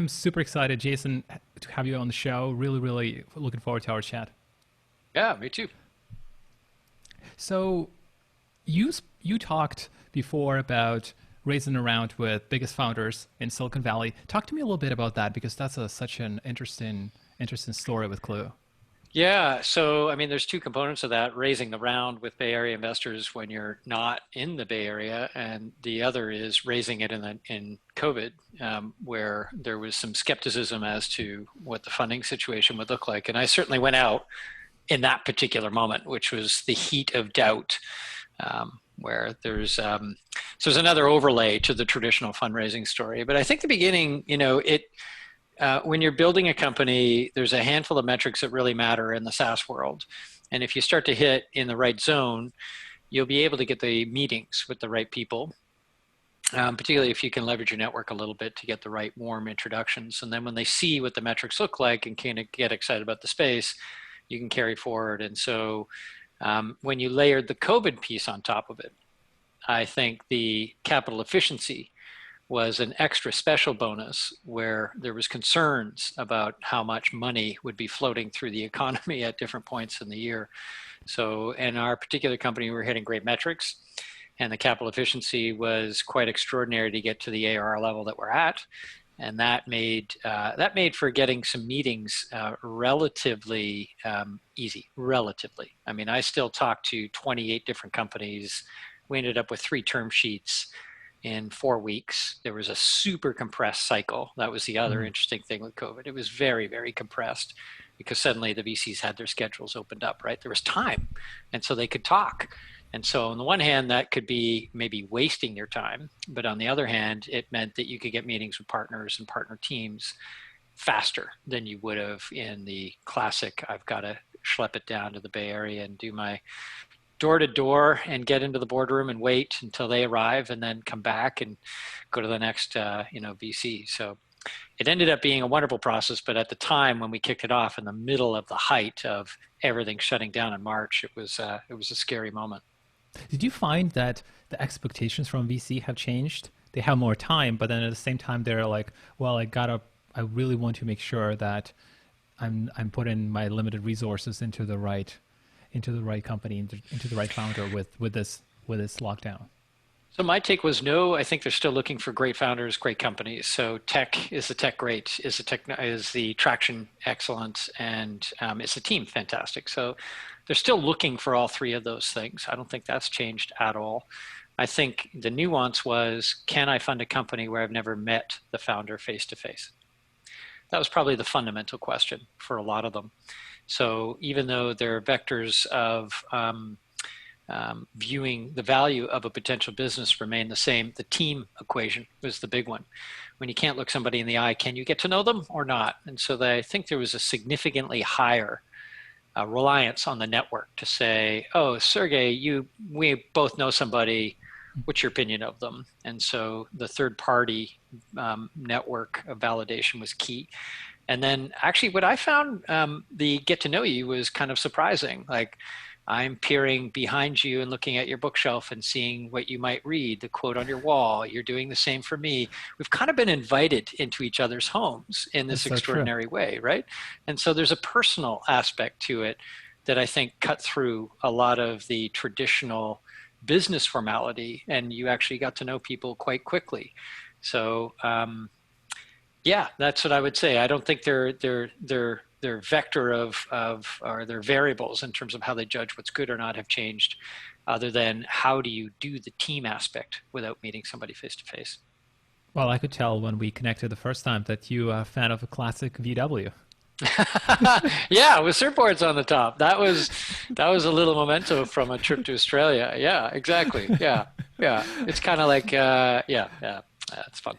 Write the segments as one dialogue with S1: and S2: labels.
S1: I'm super excited, Jason, to have you on the show. Really, really looking forward to our chat.
S2: Yeah, me too.
S1: So you talked before about raising around with biggest founders in Silicon Valley. Talk to me a little bit about that because that's such an interesting story with Klue.
S2: Yeah, so I mean, there's two components of that: raising the round with Bay Area investors when you're not in the Bay Area, and the other is raising it in COVID, where there was some skepticism as to what the funding situation would look like. And I certainly went out in that particular moment, which was the heat of doubt, where there's another overlay to the traditional fundraising story. But I think the beginning, when you're building a company, there's a handful of metrics that really matter in the SaaS world. And if you start to hit in the right zone, you'll be able to get the meetings with the right people, particularly if you can leverage your network a little bit to get the right warm introductions. And then when they see what the metrics look like and kind of get excited about the space, you can carry forward. And so when you layered the COVID piece on top of it, I think the capital efficiency was an extra special bonus where there was concerns about how much money would be floating through the economy at different points in the year. So in our particular company, we were hitting great metrics, and the capital efficiency was quite extraordinary to get to the ARR level that we're at. And that made for getting some meetings relatively easy, relatively. I mean, I still talk to 28 different companies. We ended up with 3 term sheets in 4 weeks. There was a super compressed cycle. That was the other interesting thing with COVID. It was very, very compressed because suddenly the VCs had their schedules opened up, right? There was time, and so they could talk. And so on the one hand, that could be maybe wasting your time. But on the other hand, it meant that you could get meetings with partners and partner teams faster than you would have in the classic, I've got to schlep it down to the Bay Area and do my door to door and get into the boardroom and wait until they arrive and then come back and go to the next, VC. So it ended up being a wonderful process. But at the time when we kicked it off in the middle of the height of everything shutting down in March, it was a scary moment.
S1: Did you find that the expectations from VC have changed? They have more time, but then at the same time, they're like, well, I really want to make sure that I'm putting my limited resources into the right company, into the right founder with this lockdown.
S2: So my take was no. I think they're still looking for great founders, great companies. So is the tech great? Is the traction excellent? And is the team fantastic? So they're still looking for all 3 of those things. I don't think that's changed at all. I think the nuance was, can I fund a company where I've never met the founder face to face? That was probably the fundamental question for a lot of them. So even though there are vectors of viewing the value of a potential business remain the same, the team equation was the big one. When you can't look somebody in the eye, can you get to know them or not? And so I think there was a significantly higher reliance on the network to say, oh, Sergey, we both know somebody. What's your opinion of them? And so the third party network of validation was key. And then actually what I found, the get to know you was kind of surprising. Like, I'm peering behind you and looking at your bookshelf and seeing what you might read, the quote on your wall. You're doing the same for me. We've kind of been invited into each other's homes in this extraordinary way, right? And so there's a personal aspect to it that I think cut through a lot of the traditional business formality, and you actually got to know people quite quickly. So yeah, that's what I would say. I don't think their vector or their variables in terms of how they judge what's good or not have changed, other than how do you do the team aspect without meeting somebody face to face.
S1: Well, I could tell when we connected the first time that you are a fan of a classic VW.
S2: Yeah, with surfboards on the top. That was a little memento from a trip to Australia. Yeah, exactly. Yeah. It's kind of like it's fun.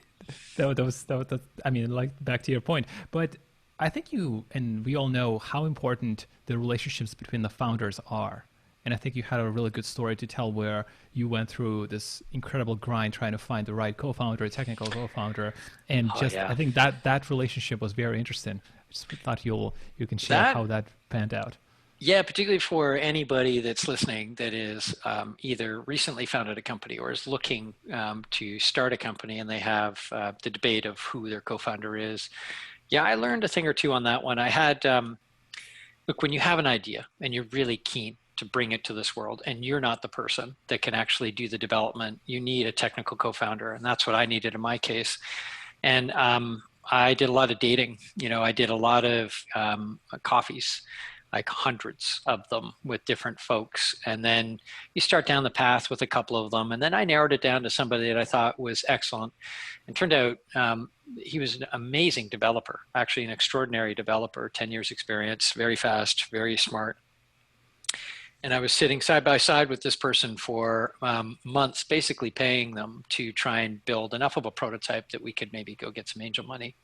S1: I mean, like, back to your point, but I think you and we all know how important the relationships between the founders are. And I think you had a really good story to tell where you went through this incredible grind trying to find the right co-founder, technical co-founder. And I think that relationship was very interesting. I just thought you can share how that panned out.
S2: Yeah, particularly for anybody that's listening that is either recently founded a company or is looking to start a company and they have the debate of who their co-founder is. Yeah, I learned a thing or two on that one. I had, look, when you have an idea and you're really keen to bring it to this world and you're not the person that can actually do the development, you need a technical co-founder. And that's what I needed in my case. And I did a lot of dating. I did a lot of coffees, like hundreds of them with different folks. And then you start down the path with a couple of them. And then I narrowed it down to somebody that I thought was excellent. And turned out he was an amazing developer, actually an extraordinary developer, 10 years experience, very fast, very smart. And I was sitting side by side with this person for months, basically paying them to try and build enough of a prototype that we could maybe go get some angel money.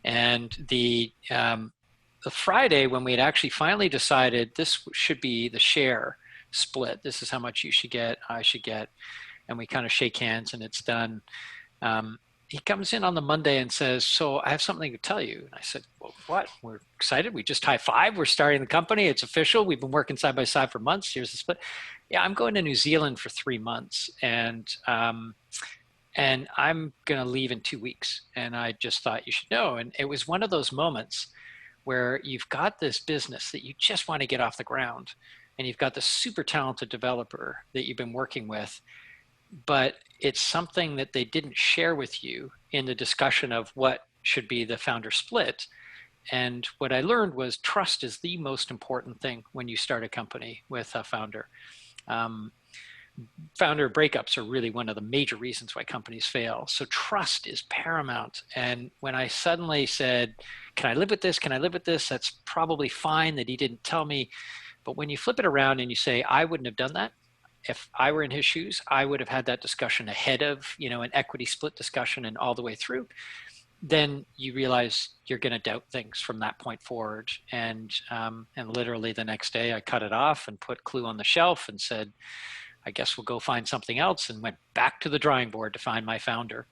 S2: And the Friday when we had actually finally decided this should be the share split, this is how much you should get, I should get, and we kind of shake hands and it's done. He comes in on the Monday and says, "So I have something to tell you." And I said, "Well, what?" "We're excited. We just high five. We're starting the company. It's official. We've been working side by side for months. Here's the split." "Yeah, I'm going to New Zealand for 3 months, and I'm going to leave in 2 weeks. And I just thought you should know." And it was one of those moments where you've got this business that you just want to get off the ground, and you've got this super talented developer that you've been working with, but it's something that they didn't share with you in the discussion of what should be the founder split. And what I learned was trust is the most important thing when you start a company with a founder. Um, Founder breakups are really one of the major reasons why companies fail. So trust is paramount. And when I suddenly said, "Can I live with this? Can I live with this?" That's probably fine that he didn't tell me. But when you flip it around and you say, "I wouldn't have done that. If I were in his shoes, I would have had that discussion ahead of, an equity split discussion and all the way through," then you realize you're going to doubt things from that point forward. And literally the next day I cut it off and put Klue on the shelf and said, "I guess we'll go find something else," and went back to the drawing board to find my founder.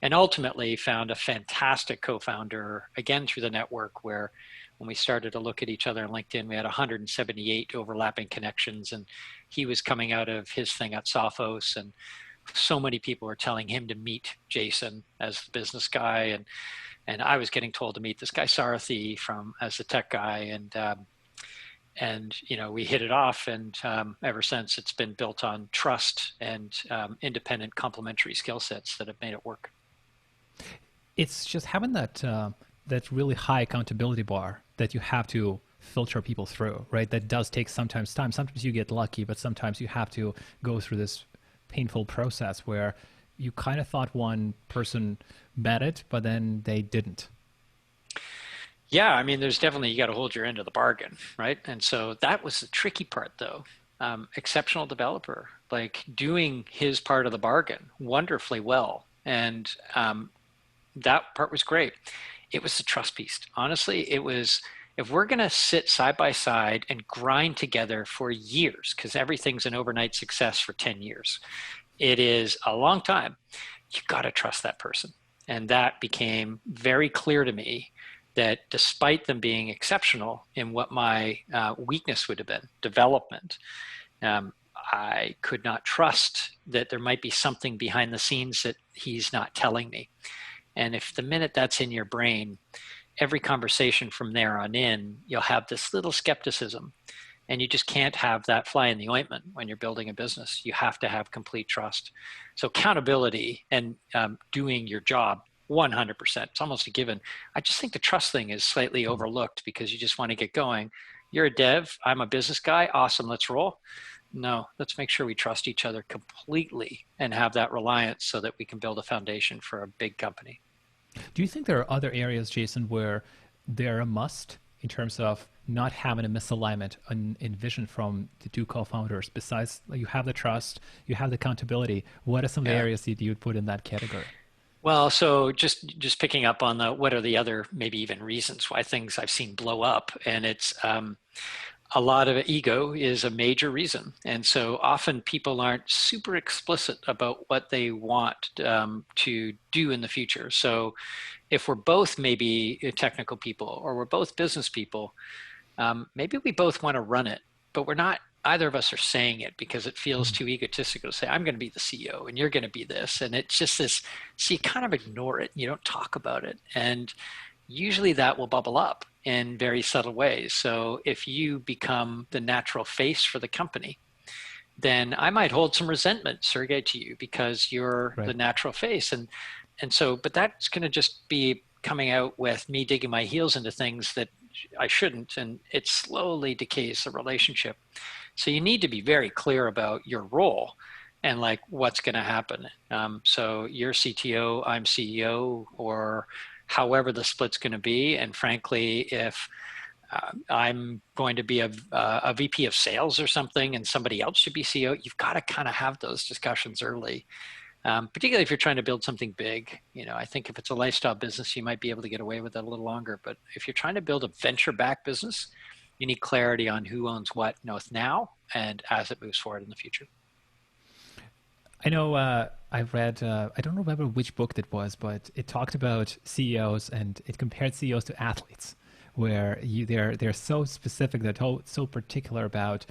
S2: And ultimately found a fantastic co-founder, again, through the network, where when we started to look at each other on LinkedIn, we had 178 overlapping connections, and he was coming out of his thing at Sophos, and so many people were telling him to meet Jason as the business guy, and I was getting told to meet this guy Sarathi as the tech guy, and we hit it off, and ever since it's been built on trust and independent complementary skill sets that have made it work.
S1: It's just having that really high accountability bar that you have to filter people through, right? That does take sometimes time. Sometimes you get lucky, but sometimes you have to go through this painful process where you kind of thought one person met it, but then they didn't.
S2: Yeah, I mean, there's definitely, you got to hold your end of the bargain, right? And so that was the tricky part, though. Exceptional developer, like doing his part of the bargain wonderfully well. And that part was great. It was the trust piece. Honestly, it was, if we're going to sit side by side and grind together for years, because everything's an overnight success for 10 years, it is a long time. You got to trust that person. And that became very clear to me, that despite them being exceptional in what my weakness would have been, development, I could not trust that there might be something behind the scenes that he's not telling me. And if the minute that's in your brain, every conversation from there on in, you'll have this little skepticism. And you just can't have that fly in the ointment when you're building a business. You have to have complete trust. So accountability and doing your job 100%. It's almost a given. I just think the trust thing is slightly overlooked because you just want to get going. You're a dev. I'm a business guy. Awesome. Let's roll. No, let's make sure we trust each other completely and have that reliance so that we can build a foundation for a big company.
S1: Do you think there are other areas, Jason, where they're a must in terms of not having a misalignment in vision from the two co-founders? Besides, you have the trust, you have the accountability. What are some of the areas that you would put in that category?
S2: Well, so just picking up on what are the other maybe even reasons why things I've seen blow up, and it's a lot of ego is a major reason, and so often people aren't super explicit about what they want to do in the future. So if we're both maybe technical people or we're both business people, maybe we both want to run it, but we're not, either of us are saying it because it feels
S1: Mm.
S2: too egotistical to say, I'm going to be the CEO and you're going to be this. And it's just this, so you kind of ignore it. You don't talk about it. And usually that will bubble up in very subtle ways. So if you become the natural face for the company, then I might hold some resentment, Sergey, to you because you're the
S1: Right.
S2: natural face. And so, but that's going to just be coming out with me digging my heels into things that I shouldn't. And it slowly decays the relationship. So you need to be very clear about your role and like what's going to happen. So you're CTO, I'm CEO, or however the split's going to be. And frankly, if I'm going to be a VP of sales or something and somebody else should be CEO, you've got to kind of have those discussions early. Particularly if you're trying to build something big. I think if it's a lifestyle business, you might be able to get away with that a little longer. But if you're trying to build a venture-backed business, you need clarity on who owns what, both now and as it moves forward in the future.
S1: I know I've read, I don't remember which book that was, but it talked about CEOs and it compared CEOs to athletes, where they're so specific, so particular about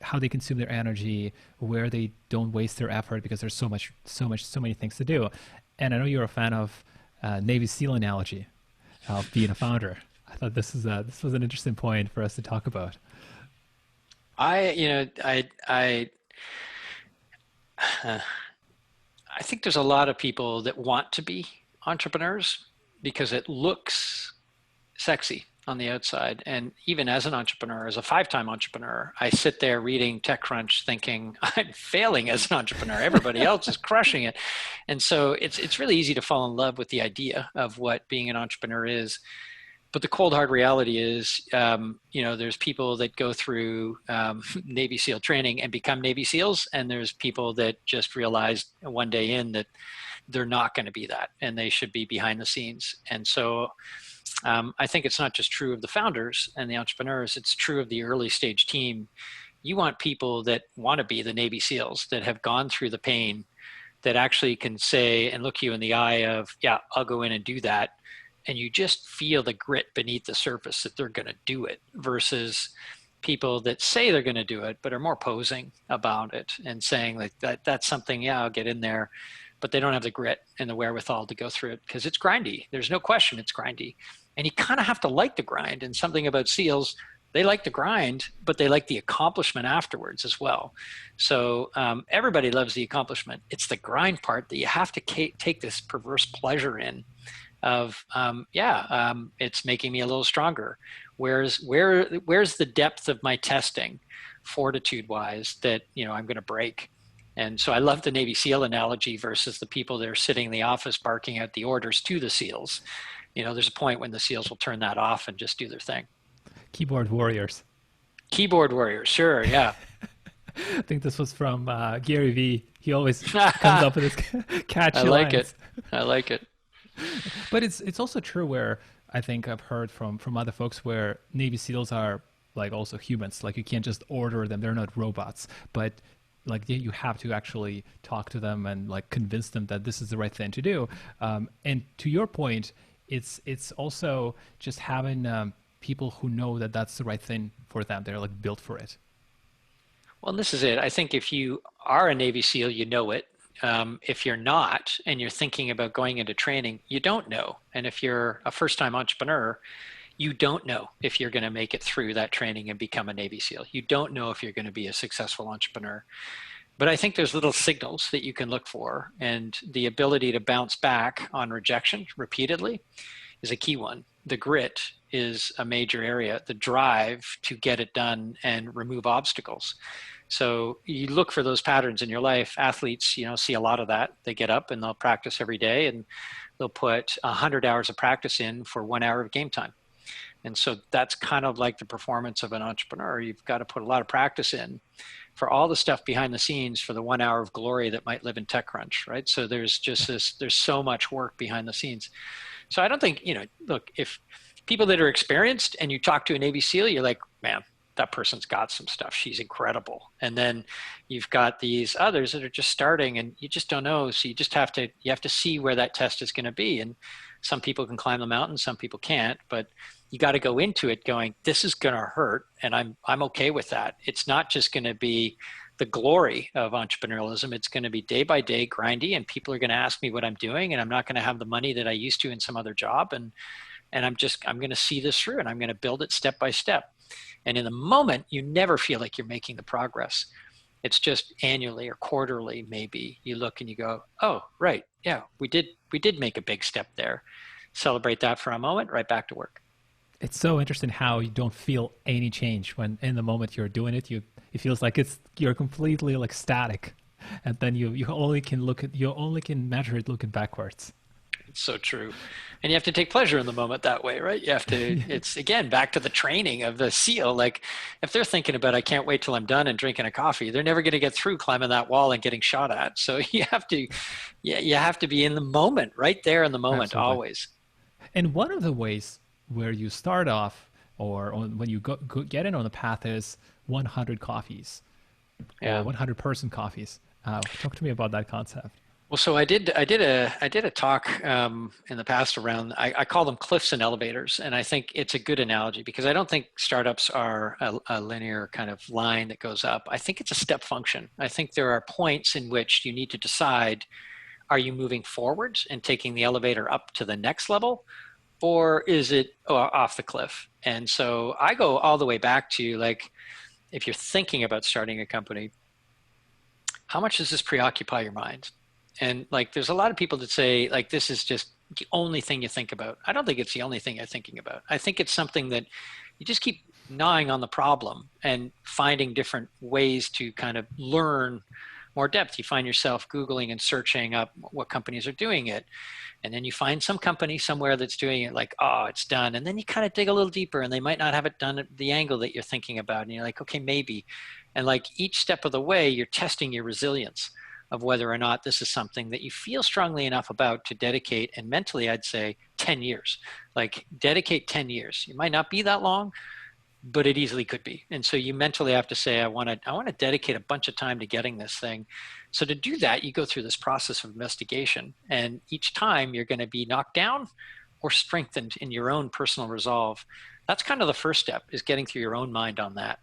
S1: how they consume their energy, where they don't waste their effort because there's so many things to do. And I know you're a fan of Navy SEAL analogy of being a founder. I thought this was an interesting point for us to talk about.
S2: I, you know, uh, I think there's a lot of people that want to be entrepreneurs because it looks sexy on the outside. And even as an entrepreneur, as a five-time entrepreneur, I sit there reading TechCrunch thinking I'm failing as an entrepreneur. Everybody else is crushing it. And so it's really easy to fall in love with the idea of what being an entrepreneur is. But the cold hard reality is, there's people that go through Navy SEAL training and become Navy SEALs, and there's people that just realize one day in that they're not going to be that, and they should be behind the scenes. And so, I think it's not just true of the founders and the entrepreneurs; it's true of the early stage team. You want people that want to be the Navy SEALs that have gone through the pain, that actually can say and look you in the eye of, yeah, I'll go in and do that, and you just feel the grit beneath the surface that they're going to do it versus people that say they're going to do it but are more posing about it and saying like that's something, yeah, I'll get in there, but they don't have the grit and the wherewithal to go through it because it's grindy. There's no question it's grindy, and you kind of have to like the grind. And something about SEALs, they like the grind, but they like the accomplishment afterwards as well. So everybody loves the accomplishment. It's the grind part that you have to take this perverse pleasure in of it's making me a little stronger. Where's the depth of my testing, fortitude wise, that I'm going to break. And so I love the Navy SEAL analogy versus the people that are sitting in the office barking out the orders to the SEALs. There's a point when the SEALs will turn that off and just do their thing.
S1: Keyboard warriors.
S2: Keyboard warriors, sure, yeah.
S1: I think this was from Gary Vee. He always comes up with his
S2: I
S1: catchy
S2: like it.
S1: lines.
S2: I like it.
S1: But it's also true where I think I've heard from other folks where Navy SEALs are like also humans. Like you can't just order them; they're not robots. But like you have to actually talk to them and like convince them that this is the right thing to do. And to your point, it's also just having people who know that that's the right thing for them. They're like built for it.
S2: Well, this is it. I think if you are a Navy SEAL, you know it. If you're not, and you're thinking about going into training, you don't know. And if you're a first-time entrepreneur, you don't know if you're going to make it through that training and become a Navy SEAL. You don't know if you're going to be a successful entrepreneur. But I think there's little signals that you can look for, and the ability to bounce back on rejection repeatedly is a key one. The grit is a major area, the drive to get it done and remove obstacles. So you look for those patterns in your life. Athletes, see a lot of that. They get up and they'll practice every day, and they'll put 100 hours of practice in for 1 hour of game time. And so that's kind of like the performance of an entrepreneur. You've got to put a lot of practice in for all the stuff behind the scenes for the 1 hour of glory that might live in TechCrunch, right? So there's there's so much work behind the scenes. So I don't think, look, if people that are experienced and you talk to a Navy SEAL, you're like, man, that person's got some stuff. She's incredible. And then you've got these others that are just starting and you just don't know. So you have to see where that test is going to be. And some people can climb the mountain, some people can't, but you got to go into it going, this is going to hurt, and I'm okay with that. It's not just going to be the glory of entrepreneurialism. It's going to be day by day grindy, and people are going to ask me what I'm doing, and I'm not going to have the money that I used to in some other job, and I'm going to see this through, and I'm going to build it step by step. And in the moment, you never feel like you're making the progress. It's just annually or quarterly, maybe you look and you go, oh, right, yeah, we did make a big step there. Celebrate that for a moment, right back to work.
S1: It's so interesting how you don't feel any change when in the moment you're doing it. It feels like you're completely like static, and then you only can measure it looking backwards.
S2: It's so true. And you have to take pleasure in the moment that way, right? You have to, it's again, back to the training of the SEAL. Like if they're thinking about, I can't wait till I'm done and drinking a coffee, they're never going to get through climbing that wall and getting shot at. So you have to, yeah, you have to be in the moment, right there in the moment,
S1: Absolutely.
S2: always.
S1: And one of the ways where you start off, when you get in on the path, is 100 coffees or
S2: Yeah.
S1: 100-person coffees. Talk to me about that concept.
S2: Well, so I did a talk in the past around, I call them cliffs and elevators. And I think it's a good analogy because I don't think startups are a linear kind of line that goes up. I think it's a step function. I think there are points in which you need to decide, are you moving forwards and taking the elevator up to the next level? Or is it off the cliff? And so I go all the way back to like, if you're thinking about starting a company, how much does this preoccupy your mind? And like, there's a lot of people that say like, this is just the only thing you think about. I don't think it's the only thing you're thinking about. I think it's something that you just keep gnawing on the problem and finding different ways to kind of learn more depth. You find yourself Googling and searching up what companies are doing it. And then you find some company somewhere that's doing it like, oh, it's done. And then you kind of dig a little deeper and they might not have it done at the angle that you're thinking about. And you're like, okay, maybe. And like each step of the way, you're testing your resilience of whether or not this is something that you feel strongly enough about to dedicate. And mentally, I'd say 10 years, like dedicate 10 years. It might not be that long, but it easily could be. And so you mentally have to say, I want to dedicate a bunch of time to getting this thing. So to do that, you go through this process of investigation. And each time you're going to be knocked down or strengthened in your own personal resolve. That's kind of the first step, is getting through your own mind on that.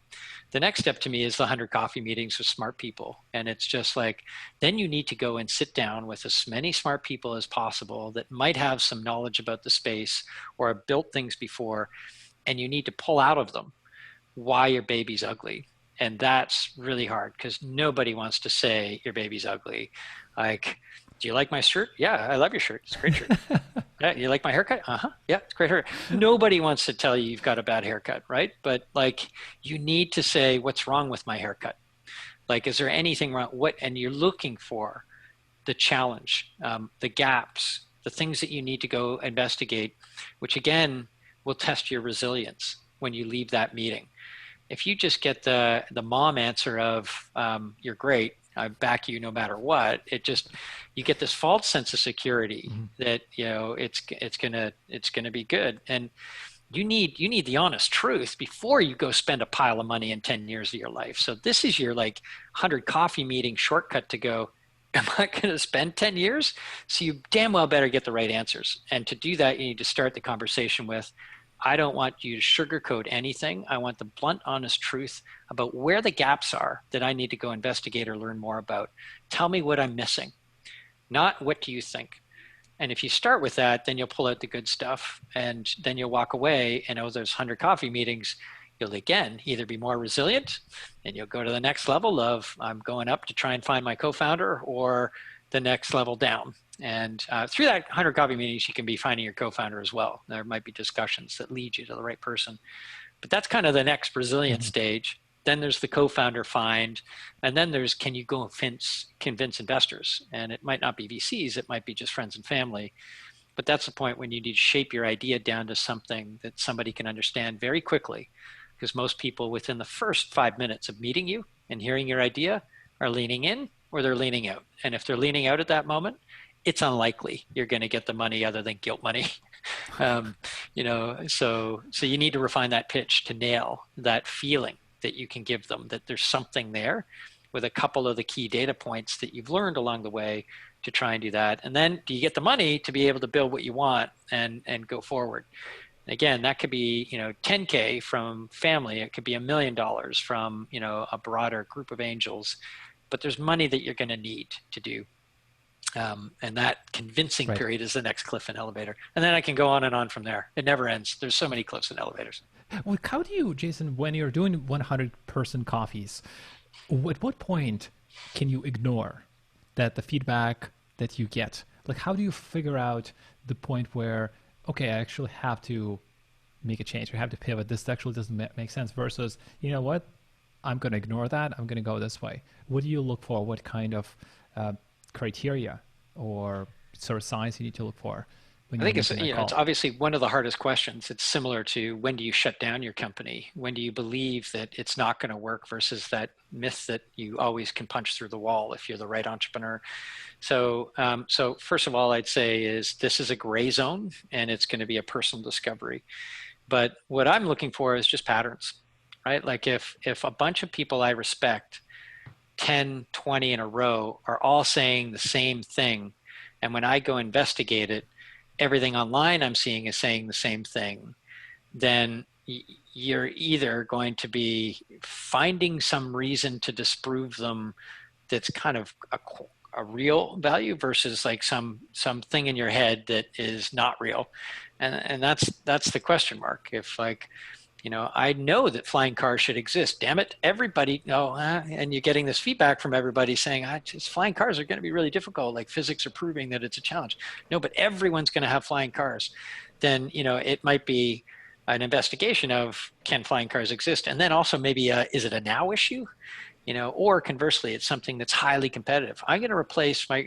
S2: The next step to me is the 100 coffee meetings with smart people. And it's just like, then you need to go and sit down with as many smart people as possible that might have some knowledge about the space or have built things before. And you need to pull out of them why your baby's ugly. And that's really hard because nobody wants to say your baby's ugly. Like, do you like my shirt? Yeah, I love your shirt. It's a great shirt. Yeah, you like my haircut? Uh-huh. Yeah, it's a great haircut. Nobody wants to tell you you've got a bad haircut, right? But like, you need to say, what's wrong with my haircut? Like, is there anything wrong? What? And you're looking for the challenge, the gaps, the things that you need to go investigate, which again will test your resilience when you leave that meeting. If you just get the mom answer of you're great, I back you no matter what, it just, you get this false sense of security that, you know, it's gonna be good. And you need the honest truth before you go spend a pile of money in 10 years of your life. So this is your like 100 coffee meeting shortcut to go, am I going to spend 10 years? So you damn well better get the right answers. And to do that, you need to start the conversation with, I don't want you to sugarcoat anything. I want the blunt, honest truth about where the gaps are that I need to go investigate or learn more about. Tell me what I'm missing, not what do you think. And if you start with that, then you'll pull out the good stuff and then you'll walk away and those 100 coffee meetings, you'll again either be more resilient and you'll go to the next level of I'm going up to try and find my co-founder, or the next level down. And through that 100 coffee meetings, you can be finding your co-founder as well. There might be discussions that lead you to the right person. But that's kind of the next resilient stage. Then there's the co-founder find. And then there's, can you go convince investors? And it might not be VCs, it might be just friends and family. But that's the point when you need to shape your idea down to something that somebody can understand very quickly. Because most people within the first 5 minutes of meeting you and hearing your idea are leaning in or they're leaning out. And if they're leaning out at that moment, it's unlikely you're going to get the money other than guilt money. You know, so you need to refine that pitch to nail that feeling that you can give them, that there's something there with a couple of the key data points that you've learned along the way to try and do that. And then do you get the money to be able to build what you want and go forward? Again, that could be, 10K from family. It could be $1 million from, a broader group of angels. But there's money that you're going to need to do. And that convincing
S1: Right.
S2: period is the next cliff and elevator. And then I can go on and on from there. It never ends. There's so many cliffs and elevators.
S1: Well, how do you, Jason, when you're doing 100-person coffees, at what point can you ignore that the feedback that you get? Like, how do you figure out the point where, okay, I actually have to make a change. I have to pivot. This actually doesn't make sense versus, you know what? I'm going to ignore that. I'm going to go this way. What do you look for? What kind of criteria or sort of signs you need to look for when
S2: I
S1: you're
S2: think it's
S1: making that
S2: it's
S1: call?
S2: obviously one of the hardest questions. It's similar to when do you shut down your company? When do you believe that it's not going to work versus that myth that you always can punch through the wall if you're the right entrepreneur. So first of all, I'd say is this is a gray zone and it's going to be a personal discovery. But what I'm looking for is just patterns, right? Like if a bunch of people I respect, 10, 20 in a row, are all saying the same thing, and when I go investigate it, everything online I'm seeing is saying the same thing, then you're either going to be finding some reason to disprove them that's kind of a real value versus like something in your head that is not real, and that's the question mark. If like, I know that flying cars should exist. Damn it, everybody. No, and you're getting this feedback from everybody saying, just flying cars are going to be really difficult. Like physics are proving that it's a challenge. No, but everyone's going to have flying cars. Then, it might be an investigation of can flying cars exist, and then also maybe is it a now issue? Or conversely, it's something that's highly competitive. I'm going to replace my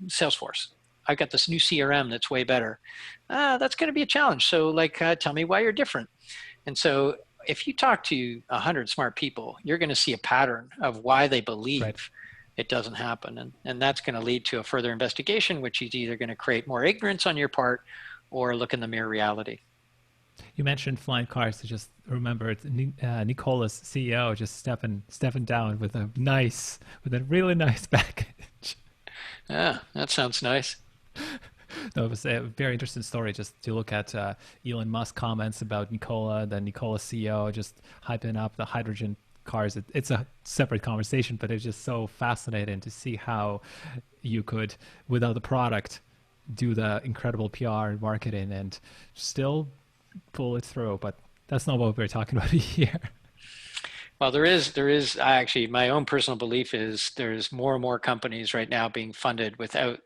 S2: Salesforce. I've got this new CRM that's way better. That's going to be a challenge. So, like, tell me why you're different. And so if you talk to 100 smart people, you're going to see a pattern of why they
S1: Right.
S2: believe it doesn't happen. And that's going to lead to a further investigation, which is either going to create more ignorance on your part or look in the mere reality.
S1: You mentioned flying cars. I just remembered Nicola's CEO just stepping down with a really nice package.
S2: Yeah, that sounds nice.
S1: No, it was a very interesting story just to look at Elon Musk comments about Nikola, then Nikola's CEO just hyping up the hydrogen cars. It's a separate conversation, but it's just so fascinating to see how you could, without the product, do the incredible PR and marketing and still pull it through. But that's not what we're talking about here.
S2: Well, there is actually my own personal belief is there's more and more companies right now being funded without,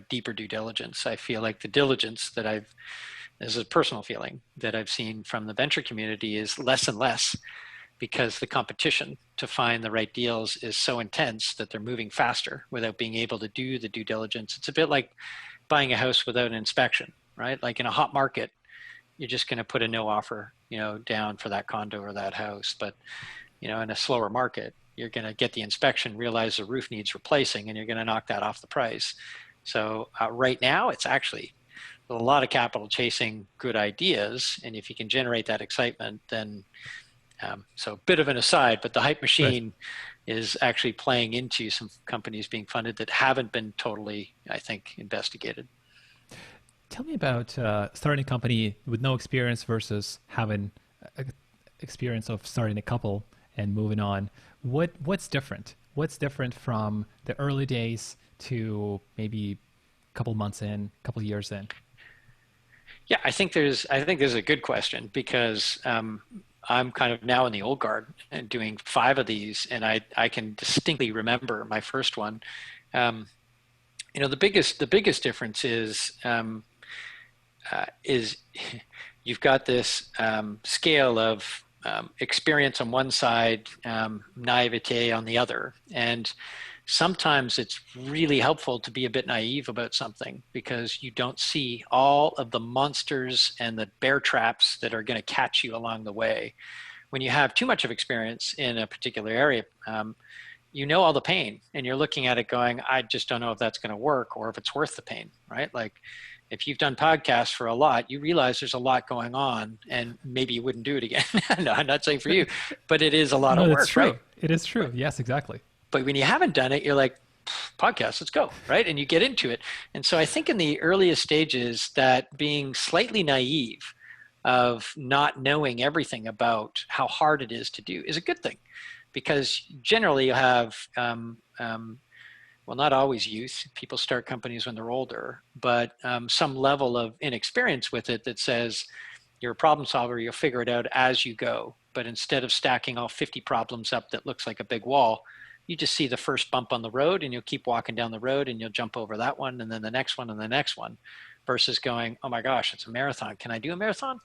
S2: deeper due diligence. I feel like the diligence that this is a personal feeling that I've seen from the venture community is less and less because the competition to find the right deals is so intense that they're moving faster without being able to do the due diligence. It's a bit like buying a house without an inspection, right? Like in a hot market, you're just going to put a no offer, down for that condo or that house. But, in a slower market, you're going to get the inspection, realize the roof needs replacing, and you're going to knock that off the price. So right now, it's actually a lot of capital chasing good ideas. And if you can generate that excitement, then so a bit of an aside, but the hype
S1: Right.
S2: machine is actually playing into some companies being funded that haven't been totally, I think, investigated.
S1: Tell me about starting a company with no experience versus having a experience of starting a couple and moving on. What's different? What's different from the early days to maybe a couple months in, a couple years in?
S2: Yeah, I think there's a good question because I'm kind of now in the old guard and doing 5 of these, and I can distinctly remember my first one. Um, the biggest difference is you've got this scale of experience on one side, naivete on the other, and sometimes it's really helpful to be a bit naive about something because you don't see all of the monsters and the bear traps that are going to catch you along the way. When you have too much of experience in a particular area, you know all the pain and you're looking at it going, I just don't know if that's going to work or if it's worth the pain, right? Like if you've done podcasts for a lot, you realize there's a lot going on and maybe you wouldn't do it again. No, I'm not saying for you, but it is a lot
S1: No,
S2: of
S1: that's
S2: work, right?
S1: true. It is true.
S2: Right.
S1: Yes, exactly.
S2: But when you haven't done it, you're like, podcast, let's go, right? And you get into it. And so I think in the earliest stages that being slightly naive of not knowing everything about how hard it is to do is a good thing, because generally you have, well, not always youth. People start companies when they're older, but some level of inexperience with it that says you're a problem solver, you'll figure it out as you go. But instead of stacking all 50 problems up that looks like a big wall, you just see the first bump on the road and you'll keep walking down the road and you'll jump over that one and then the next one and the next one, versus going, oh my gosh, it's a marathon. Can I do a marathon?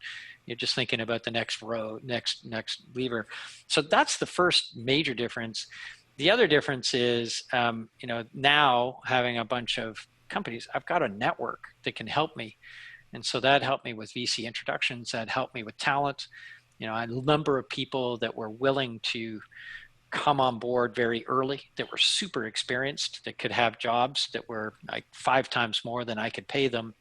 S2: You're just thinking about the next row, next lever. So that's the first major difference. The other difference is, now having a bunch of companies, I've got a network that can help me. And so that helped me with VC introductions, that helped me with talent. A number of people that were willing to come on board very early, that were super experienced, that could have jobs that were like 5 times more than I could pay them.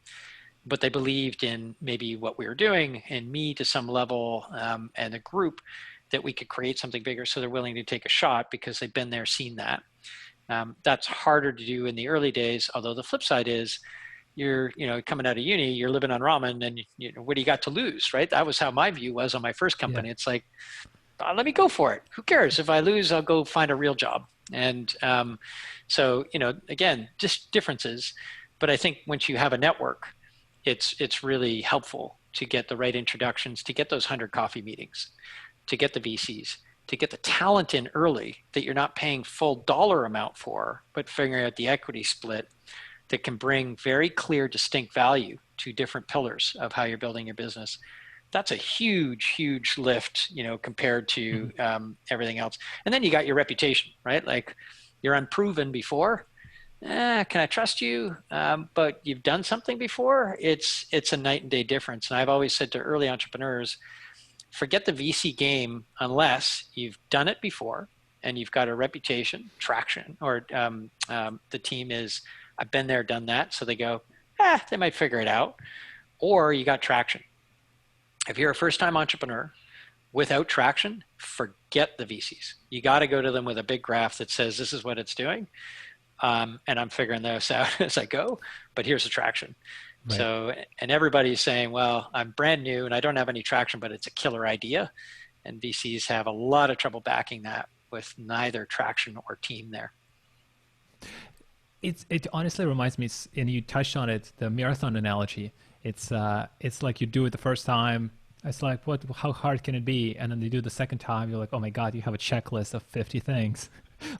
S2: But they believed in maybe what we were doing and me to some level, and the group, that we could create something bigger. So they're willing to take a shot because they've been there, seen that. That's harder to do in the early days. Although the flip side is, you're coming out of uni, you're living on ramen, and what do you got to lose, right? That was how my view was on my first company.
S1: Yeah.
S2: It's like, let me go for it. Who cares if I lose? I'll go find a real job. And so again, just differences. But I think once you have a network, it's really helpful to get the right introductions, to get those 100 coffee meetings, to get the VCs, to get the talent in early that you're not paying full dollar amount for, but figuring out the equity split that can bring very clear, distinct value to different pillars of how you're building your business. That's a huge, huge lift, compared to everything else. And then you got your reputation, right? Like, you're unproven before. Can I trust you? But you've done something before. It's a night and day difference. And I've always said to early entrepreneurs, forget the VC game unless you've done it before and you've got a reputation, traction, or the team is, I've been there, done that. So they go, they might figure it out. Or you got traction. If you're a first-time entrepreneur without traction, forget the VCs. You got to go to them with a big graph that says, this is what it's doing. And I'm figuring this out as I go, but here's the traction. Right. So, and everybody's saying, well, I'm brand new and I don't have any traction, but it's a killer idea. And VCs have a lot of trouble backing that with neither traction or team there.
S1: It honestly reminds me, and you touched on it, the marathon analogy. It's like you do it the first time. It's like, how hard can it be? And then you do it the second time. You're like, oh my God, you have a checklist of 50 things.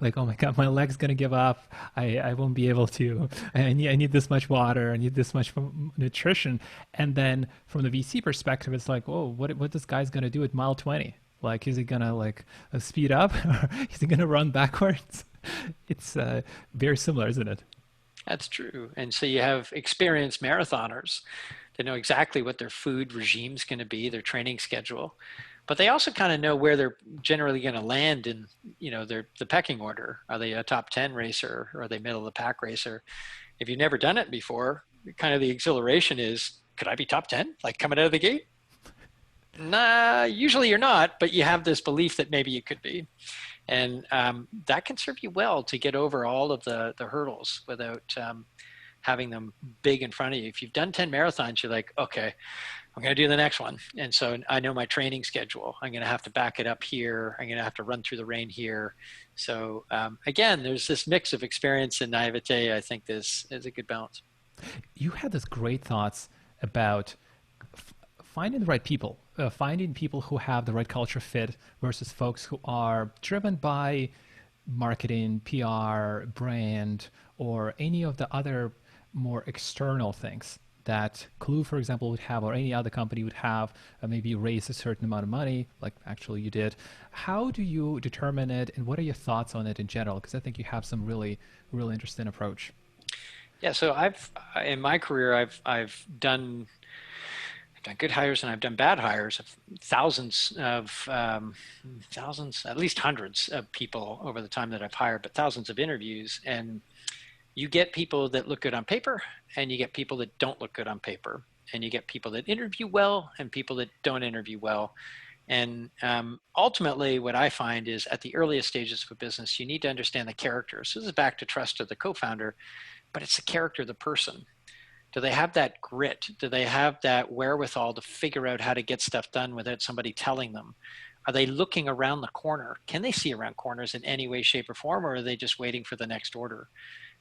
S1: Like, oh my God, my leg's going to give up. I won't be able to. I need this much water. I need this much nutrition. And then from the VC perspective, it's like, oh, what this guy's going to do at mile 20? Like, is he going to speed up or is he going to run backwards? It's very similar, isn't it?
S2: That's true. And so you have experienced marathoners that know exactly what their food regime is going to be, their training schedule, but they also kind of know where they're generally going to land in, the pecking order. Are they a top 10 racer or are they middle of the pack racer? If you've never done it before, kind of the exhilaration is, could I be top 10? Like coming out of the gate? Nah, usually you're not, but you have this belief that maybe you could be. And that can serve you well to get over all of the hurdles without having them big in front of you. If you've done 10 marathons, you're like, okay, I'm going to do the next one. And so I know my training schedule. I'm going to have to back it up here. I'm going to have to run through the rain here. So again, there's this mix of experience and naivete. I think this is a good balance.
S1: You had this great thoughts about finding the right people, finding people who have the right culture fit versus folks who are driven by marketing, PR, brand, or any of the other more external things that Klue, for example, would have, or any other company would have, maybe raise a certain amount of money, like actually you did. How do you determine it, and what are your thoughts on it in general? Because I think you have some really interesting approach.
S2: Yeah, so in my career, I've done good hires and I've done bad hires of thousands, at least hundreds of people over the time that I've hired, but thousands of interviews. And you get people that look good on paper and you get people that don't look good on paper. And you get people that interview well and people that don't interview well. And ultimately what I find is at the earliest stages of a business, you need to understand the character. So this is back to trust of the co-founder, but it's the character of the person. Do they have that grit? Do they have that wherewithal to figure out how to get stuff done without somebody telling them? Are they looking around the corner? Can they see around corners in any way, shape, or form, or are they just waiting for the next order?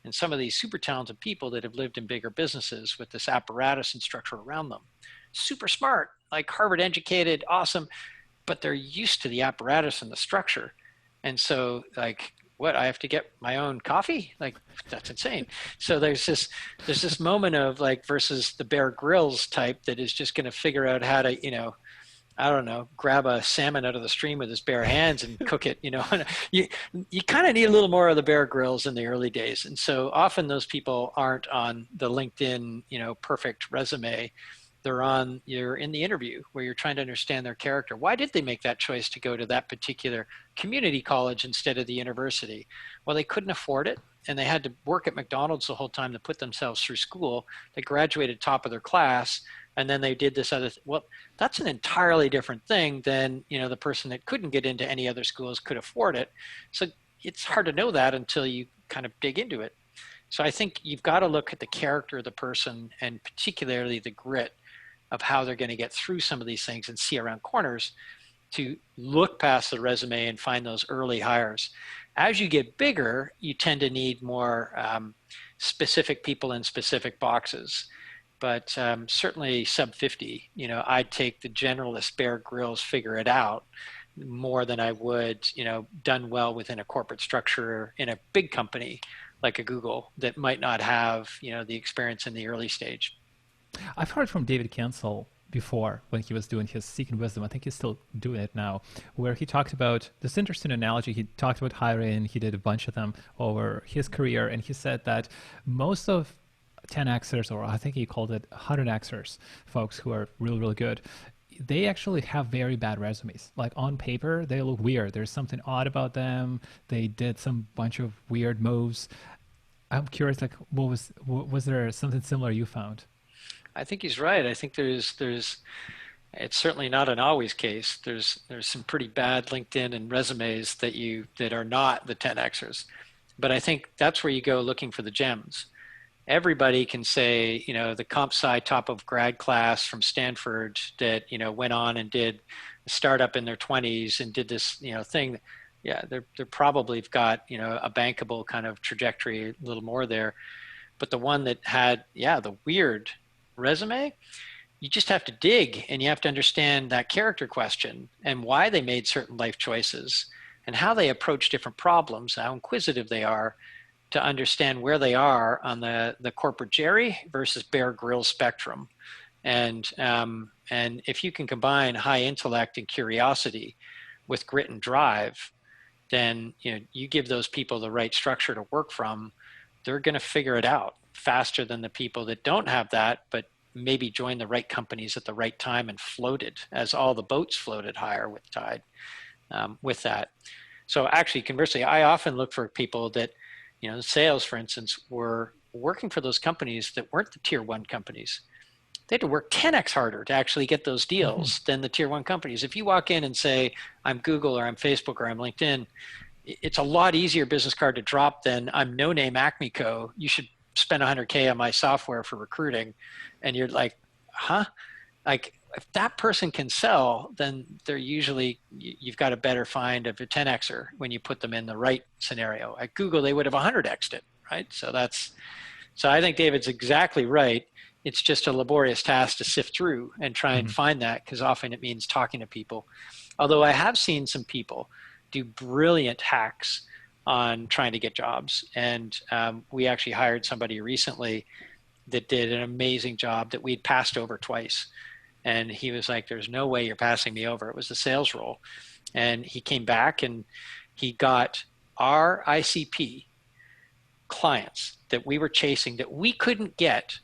S2: And some of these super talented people that have lived in bigger businesses with this apparatus and structure around them, super smart, like Harvard educated, awesome, but they're used to the apparatus and the structure. And so like, what, I have to get my own coffee? Like, that's insane. So there's this moment of like versus the Bear Grylls type that is just going to figure out how to, I don't know, grab a salmon out of the stream with his bare hands and cook it, you kind of need a little more of the Bear Grylls in the early days. And so often those people aren't on the LinkedIn, perfect resume. You're in the interview where you're trying to understand their character. Why did they make that choice to go to that particular community college instead of the university? Well, they couldn't afford it, and they had to work at McDonald's the whole time to put themselves through school. They graduated top of their class, and then they did this other well, that's an entirely different thing than the person that couldn't get into any other schools could afford it. So it's hard to know that until you kind of dig into it. So I think you've got to look at the character of the person, and particularly the grit of how they're going to get through some of these things and see around corners to look past the resume and find those early hires. As you get bigger, you tend to need more specific people in specific boxes. But certainly sub 50, I'd take the generalist Bear Grylls, figure it out more than I would, done well within a corporate structure in a big company like a Google that might not have, the experience in the early stage.
S1: I've heard from David Cancel before when he was doing his Seeking Wisdom. I think he's still doing it now, where he talked about this interesting analogy. He talked about hiring. He did a bunch of them over his career. And he said that most of 10Xers, or I think he called it 100Xers, folks who are really, really good, they actually have very bad resumes. Like on paper, they look weird. There's something odd about them. They did some bunch of weird moves. I'm curious, like, was there something similar you found?
S2: I think he's right. I think it's certainly not an always case. There's some pretty bad LinkedIn and resumes that are not the 10Xers. But I think that's where you go looking for the gems. Everybody can say, the comp sci top of grad class from Stanford that, went on and did a startup in their 20s and did this, thing. Yeah, they're probably got, a bankable kind of trajectory, a little more there. But the one that had, the weird resume, you just have to dig and you have to understand that character question and why they made certain life choices and how they approach different problems, how inquisitive they are to understand where they are on the corporate Jerry versus Bear Grylls spectrum. And if you can combine high intellect and curiosity with grit and drive, then you give those people the right structure to work from, they're going to figure it out faster than the people that don't have that, but maybe joined the right companies at the right time and floated as all the boats floated higher with tide with that. So actually, conversely, I often look for people that, sales, for instance, were working for those companies that weren't the tier one companies. They had to work 10x harder to actually get those deals than the tier one companies. If you walk in and say, I'm Google or I'm Facebook or I'm LinkedIn, it's a lot easier business card to drop than I'm no name Acme Co. You should spend 100K on my software for recruiting. And you're like, huh? Like if that person can sell, then they're usually, you've got a better find of a 10Xer when you put them in the right scenario. At Google, they would have 100X'd it, right? So I think David's exactly right. It's just a laborious task to sift through and try and find that, because often it means talking to people. Although I have seen some people do brilliant hacks on trying to get jobs. And we actually hired somebody recently that did an amazing job that we'd passed over twice. And he was like, there's no way you're passing me over. It was a sales role. And he came back and he got our ICP clients that we were chasing that we couldn't get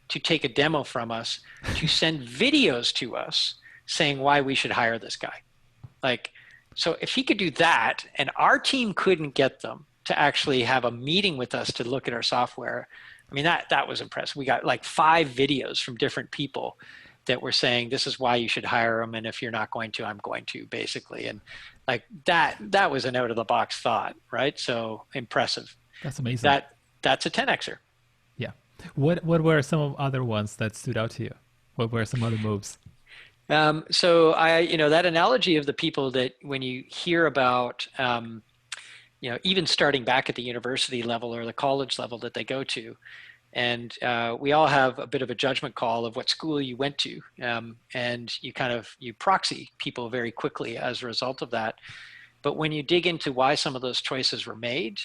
S2: to take a demo from us to send videos to us saying why we should hire this guy. Like, so if he could do that and our team couldn't get them to actually have a meeting with us to look at our software, I mean, that was impressive. We got like 5 videos from different people that were saying, this is why you should hire them. And if you're not going to, I'm going to, basically. And like that was an out of the box thought, right? So impressive.
S1: That's amazing.
S2: That's a 10Xer.
S1: Yeah. What were some of other ones that stood out to you? What were some other moves?
S2: So that analogy of the people that when you hear about, even starting back at the university level or the college level that they go to, and we all have a bit of a judgment call of what school you went to, and you proxy people very quickly as a result of that. But when you dig into why some of those choices were made,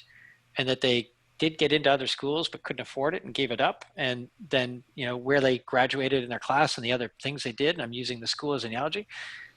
S2: and that they did get into other schools but couldn't afford it and gave it up, and then where they graduated in their class and the other things they did, and I'm using the school as an analogy,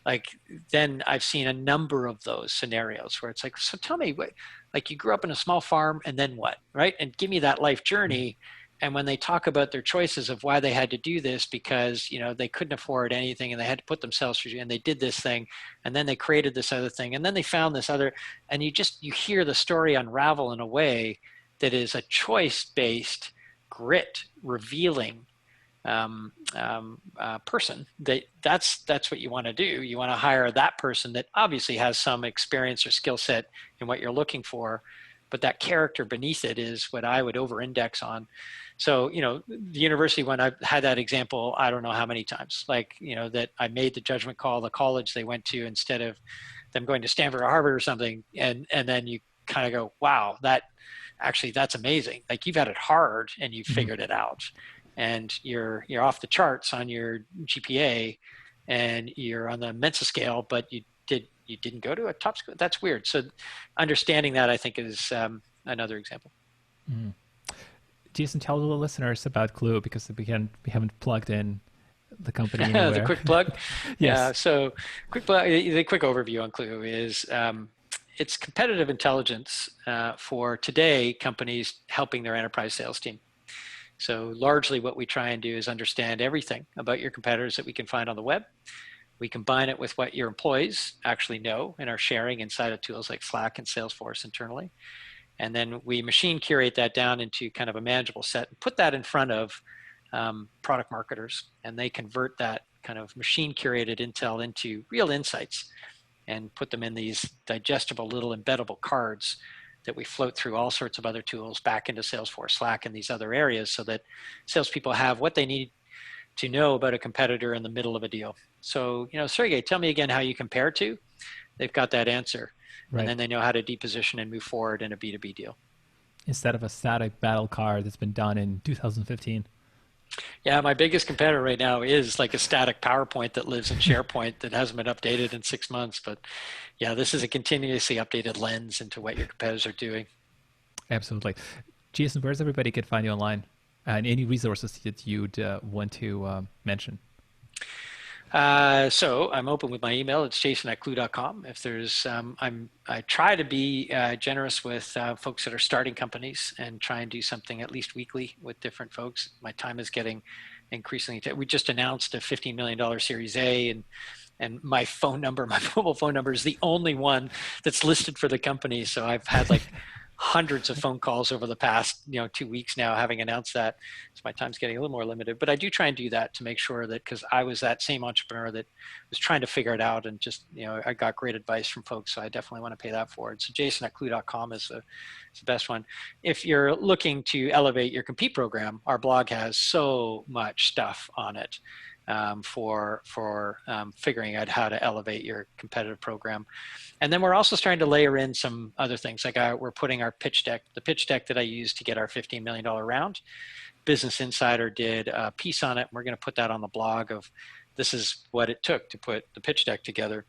S2: like then I've seen a number of those scenarios where it's like, so tell me what, like you grew up in a small farm and then what, right? And give me that life journey. And when they talk about their choices of why they had to do this because they couldn't afford anything and they had to put themselves through, and they did this thing and then they created this other thing and then they found this other, and you hear the story unravel in a way that is a choice-based, grit revealing person. That's what you want to do. You want to hire that person that obviously has some experience or skill set in what you're looking for, but that character beneath it is what I would over-index on. So, the university one, I've had that example, I don't know how many times, that I made the judgment call, the college they went to instead of them going to Stanford or Harvard or something. And then you kind of go, wow, that's amazing. Like you've had it hard and you've figured it out, and you're off the charts on your GPA and you're on the Mensa scale, but you didn't go to a top school. That's weird. So understanding that, I think, is another example.
S1: Mm. Jason, tell the listeners about Klue because we haven't plugged in the company anywhere.
S2: The quick plug.
S1: Yes.
S2: Yeah. So the quick overview on Klue is it's competitive intelligence for today companies helping their enterprise sales team. So largely what we try and do is understand everything about your competitors that we can find on the web. We combine it with what your employees actually know and are sharing inside of tools like Slack and Salesforce internally. And then we machine curate that down into kind of a manageable set and put that in front of product marketers. And they convert that kind of machine curated intel into real insights and put them in these digestible little embeddable cards that we float through all sorts of other tools back into Salesforce, Slack, and these other areas so that salespeople have what they need to know about a competitor in the middle of a deal. So, Sergey, tell me again how you compare to. They've got that answer. Right. And then they know how to deposition and move forward in a B2B deal.
S1: Instead of a static battle card that's been done in 2015.
S2: Yeah, my biggest competitor right now is like a static PowerPoint that lives in SharePoint that hasn't been updated in 6 months. But yeah, this is a continuously updated lens into what your competitors are doing.
S1: Absolutely. Jason, where's everybody could find you online? And any resources that you'd want to mention?
S2: So I'm open with my email. It's jason@klue.com. If there's, I try to be generous with folks that are starting companies and try and do something at least weekly with different folks. My time is getting increasingly. We just announced a $15 million Series A, and my phone number, my mobile phone number, is the only one that's listed for the company. So I've had like hundreds of phone calls over the past 2 weeks now, having announced that. So my time's getting a little more limited, but I do try and do that to make sure that, because I was that same entrepreneur that was trying to figure it out, and just I got great advice from folks, so I definitely want to pay that forward. So jason@klue.com is the best one. If you're looking to elevate your compete program, our blog has so much stuff on it for figuring out how to elevate your competitive program. And then we're also starting to layer in some other things, like we're putting our pitch deck, the pitch deck that I used to get our $15 million round. Business Insider did a piece on it. We're going to put that on the blog of this is what it took to put the pitch deck together.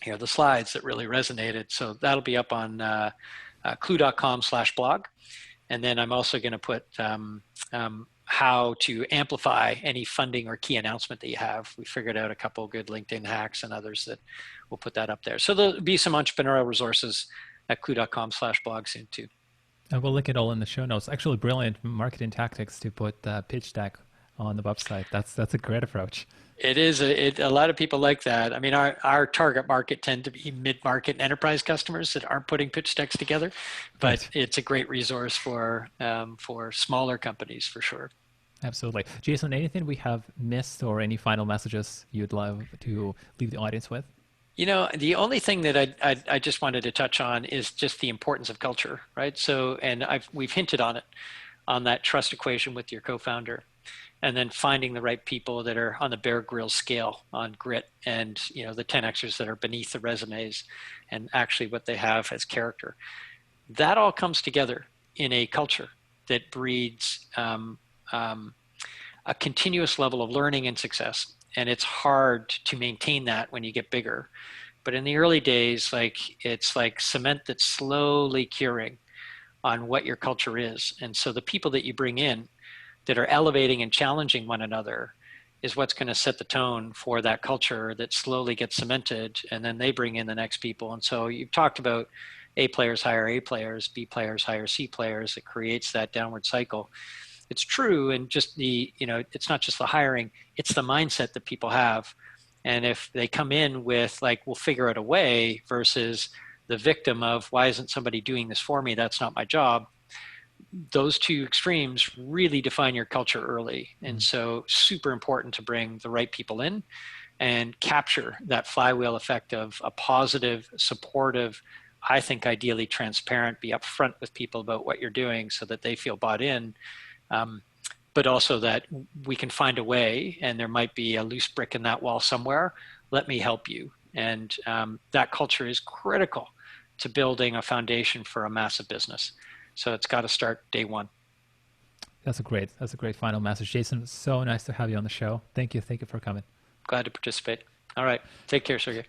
S2: The slides that really resonated. So that'll be up on klue.com/blog. And then I'm also going to put how to amplify any funding or key announcement that you have. We figured out a couple of good LinkedIn hacks and others that we'll put that up there. So there'll be some entrepreneurial resources at klue.com/blog soon too.
S1: And we'll link it all in the show notes. Actually, brilliant marketing tactics to put the pitch deck on the website. That's a great approach.
S2: It is. A lot of people like that. I mean, our target market tend to be mid-market and enterprise customers that aren't putting pitch decks together, but right. It's a great resource for smaller companies for sure.
S1: Absolutely. Jason, anything we have missed or any final messages you'd love to leave the audience with?
S2: The only thing that I just wanted to touch on is just the importance of culture, right? So, and we've hinted on it on that trust equation with your co-founder, and then finding the right people that are on the Bear Grylls scale on grit, and the 10xers that are beneath the resumes and actually what they have as character. That all comes together in a culture that breeds a continuous level of learning and success. And it's hard to maintain that when you get bigger. But in the early days, it's like cement that's slowly curing on what your culture is. And so the people that you bring in that are elevating and challenging one another is what's going to set the tone for that culture that slowly gets cemented, and then they bring in the next people. And so you've talked about A players hire A players, B players hire C players. It creates that downward cycle. It's true, and just it's not just the hiring, it's the mindset that people have. And if they come in with we'll figure out a way, versus the victim of, why isn't somebody doing this for me? That's not my job. Those two extremes really define your culture early. And so super important to bring the right people in and capture that flywheel effect of a positive, supportive, I think ideally transparent, be upfront with people about what you're doing so that they feel bought in. But also that we can find a way, and there might be a loose brick in that wall somewhere. Let me help you. And that culture is critical to building a foundation for a massive business. So it's got to start day one.
S1: That's a great final message. Jason, so nice to have you on the show. Thank you for coming.
S2: Glad to participate. All right. Take care, Sergey.